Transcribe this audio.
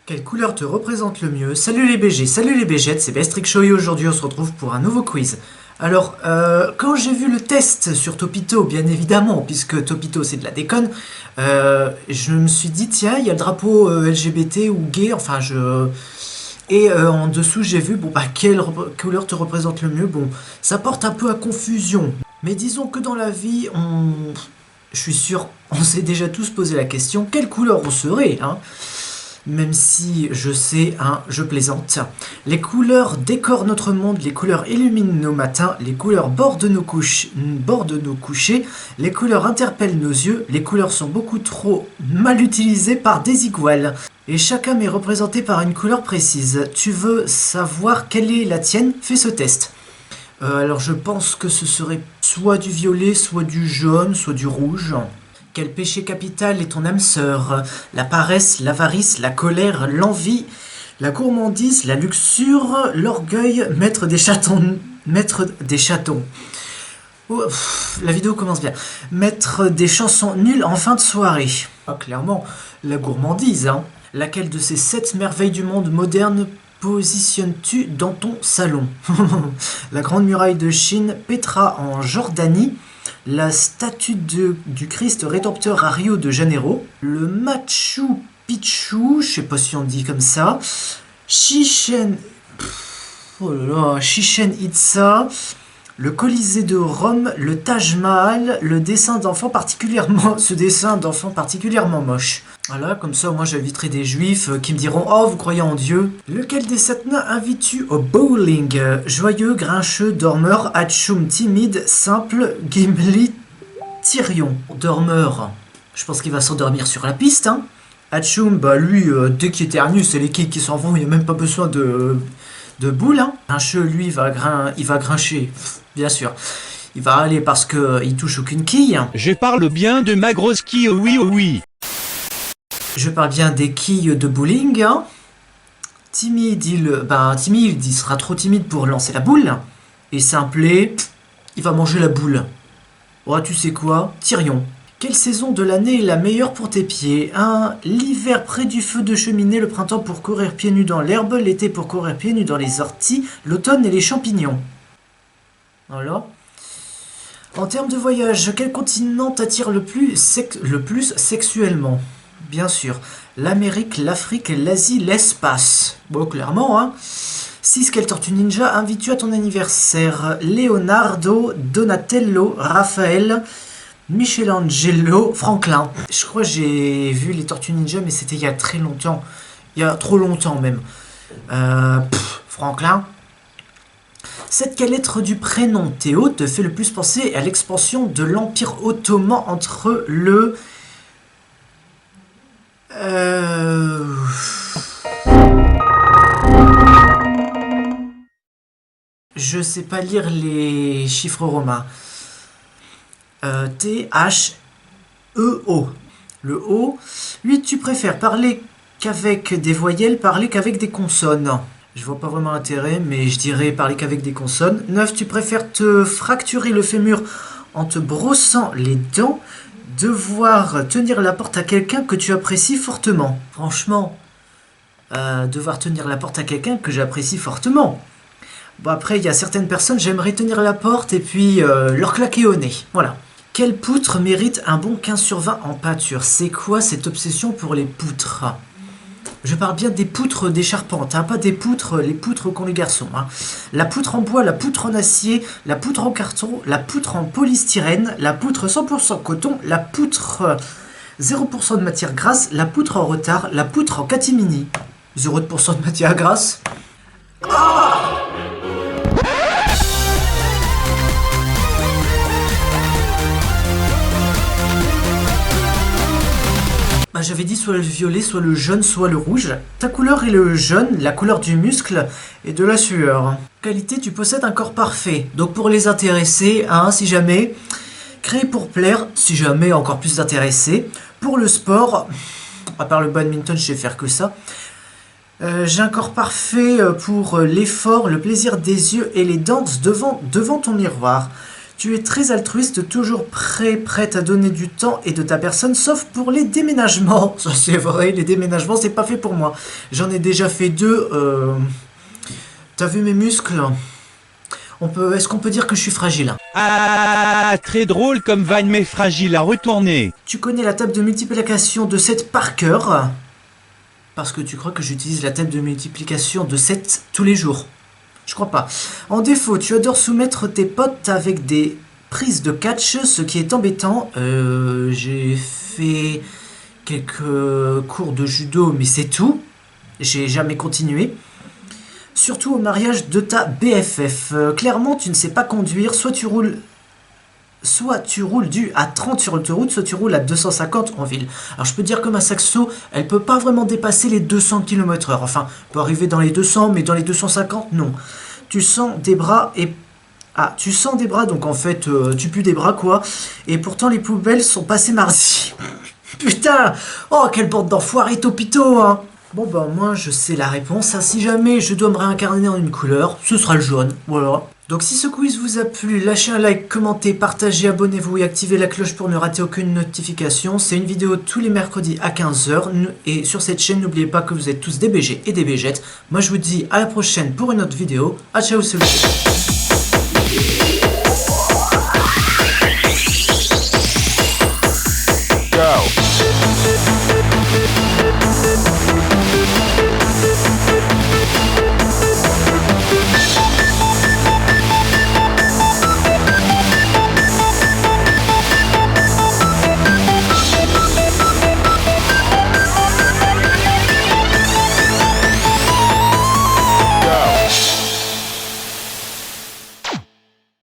Quelle couleur te représente le mieux? Salut les BG, salut les BGettes, c'est Bestrick Show et aujourd'hui on se retrouve pour un nouveau quiz. Alors, quand j'ai vu le test sur Topito, bien évidemment, puisque Topito c'est de la déconne, je me suis dit, tiens, il y a le drapeau LGBT ou gay, enfin je... Et en dessous j'ai vu, bon bah, quelle couleur te représente le mieux? Bon, ça porte un peu à confusion. Mais disons que dans la vie, je suis sûr, on s'est déjà tous posé la question, quelle couleur on serait, hein? Même si je sais, hein, je plaisante. Les couleurs décorent notre monde, les couleurs illuminent nos matins, les couleurs bordent nos couchers, les couleurs interpellent nos yeux, les couleurs sont beaucoup trop mal utilisées par des iguales. Et chaque âme est représenté par une couleur précise. Tu veux savoir quelle est la tienne? Fais ce test. Alors je pense que ce serait soit du violet, soit du jaune, soit du rouge. Quel péché capital est ton âme sœur? La paresse, l'avarice, la colère, l'envie, la gourmandise, la luxure, l'orgueil, maître des chatons. Maître des chatons. Oh, la vidéo commence bien. Maître des chansons nulles en fin de soirée. Ah, clairement, la gourmandise, hein. Laquelle de ces 7 merveilles du monde moderne positionnes-tu dans ton salon? La grande muraille de Chine, Petra en Jordanie, la statue du Christ rédempteur à Rio de Janeiro, le Machu Picchu, je sais pas si on dit comme ça, Chichen Itza, le Colisée de Rome, le Taj Mahal, ce dessin d'enfant particulièrement moche. Voilà, comme ça, moi j'inviterai des juifs qui me diront « Oh, vous croyez en Dieu ?» Lequel des 7 nains invites-tu au bowling? Joyeux, grincheux, dormeur, Hatchoum, timide, simple, Gimli, Tyrion. Dormeur, je pense qu'il va s'endormir sur la piste, hein. Hatchoum, bah lui, dès qu'il éternue, c'est les quilles qui s'en vont, il n'y a même pas besoin de boule, hein. Grincheux, lui, il va grincher, bien sûr. Il va aller parce qu'il touche aucune quille. Je parle bien de ma grosse quille, oui, oh oui. Je parle bien des quilles de bowling, hein. Timide, il sera trop timide pour lancer la boule. Et simplet, il va manger la boule. Oh, tu sais quoi? Tyrion. Quelle saison de l'année est la meilleure pour tes pieds? L'hiver près du feu de cheminée, le printemps pour courir pieds nus dans l'herbe, l'été pour courir pieds nus dans les orties, l'automne et les champignons. Voilà. En termes de voyage, quel continent t'attire le plus sexuellement? Bien sûr, l'Amérique, l'Afrique, l'Asie, l'espace. Bon, clairement, hein. 6. Quelle tortue ninja invites-tu à ton anniversaire? Leonardo, Donatello, Raphaël, Michelangelo, Franklin. Je crois que j'ai vu les tortues ninja, mais c'était il y a très longtemps. Il y a trop longtemps même. Franklin. 7. Quelle lettre du prénom Théo te fait le plus penser à l'expansion de l'Empire ottoman entre le... Je sais pas lire les chiffres romains. T, H, E, O. Le O. 8. Tu préfères parler qu'avec des voyelles, parler qu'avec des consonnes? Je vois pas vraiment l'intérêt, mais je dirais parler qu'avec des consonnes. 9. Tu préfères te fracturer le fémur en te brossant les dents, devoir tenir la porte à quelqu'un que tu apprécies fortement? Franchement, devoir tenir la porte à quelqu'un que j'apprécie fortement. Bon, après, il y a certaines personnes, j'aimerais tenir la porte et puis leur claquer au nez. Voilà. Quelle poutre mérite un bon 15/20 en peinture? C'est quoi cette obsession pour les poutres? Je parle bien des poutres des charpentes, hein, pas des poutres, les poutres qu'ont les garçons, hein. La poutre en bois, la poutre en acier, la poutre en carton, la poutre en polystyrène, la poutre 100% coton, la poutre 0% de matière grasse, la poutre en retard, la poutre en catimini. 0% de matière grasse. J'avais dit soit le violet, soit le jaune, soit le rouge. Ta couleur est le jaune, la couleur du muscle et de la sueur. Qualité, tu possèdes un corps parfait. Donc pour les intéressés, hein, si jamais. Créé pour plaire, si jamais encore plus intéressés. Pour le sport, à part le badminton, je sais faire que ça. J'ai un corps parfait pour l'effort, le plaisir des yeux et les danses devant ton miroir. Tu es très altruiste, toujours prête à donner du temps et de ta personne, sauf pour les déménagements. Ça c'est vrai, les déménagements c'est pas fait pour moi. J'en ai déjà fait 2. T'as vu mes muscles? Est-ce qu'on peut dire que je suis fragile? Ah, très drôle comme vanne mais fragile à retourner. Tu connais la table de multiplication de 7 par cœur? Parce que tu crois que j'utilise la table de multiplication de 7 tous les jours. Je crois pas. En défaut, tu adores soumettre tes potes avec des prises de catch, ce qui est embêtant. J'ai fait quelques cours de judo, mais c'est tout. J'ai jamais continué. Surtout au mariage de ta BFF. Clairement, tu ne sais pas conduire. Soit tu roules à 30 sur l'autoroute, soit tu roules à 250 en ville. Alors je peux dire que ma saxo, elle peut pas vraiment dépasser les 200 km/h. Enfin, peut arriver dans les 200, mais dans les 250, non. Tu sens des bras et... Ah, tu sens des bras, donc en fait, tu pues des bras, quoi. Et pourtant, les poubelles sont passées mardi. Putain! Oh, quelle bande d'enfoirés topito, hein! Bon bah moi je sais la réponse, hein. Si jamais je dois me réincarner en une couleur, ce sera le jaune, voilà. Donc si ce quiz vous a plu, lâchez un like, commentez, partagez, abonnez-vous et activez la cloche pour ne rater aucune notification. C'est une vidéo tous les mercredis à 15h et sur cette chaîne n'oubliez pas que vous êtes tous des BG et des BGettes. Moi je vous dis à la prochaine pour une autre vidéo, à ciao, salut.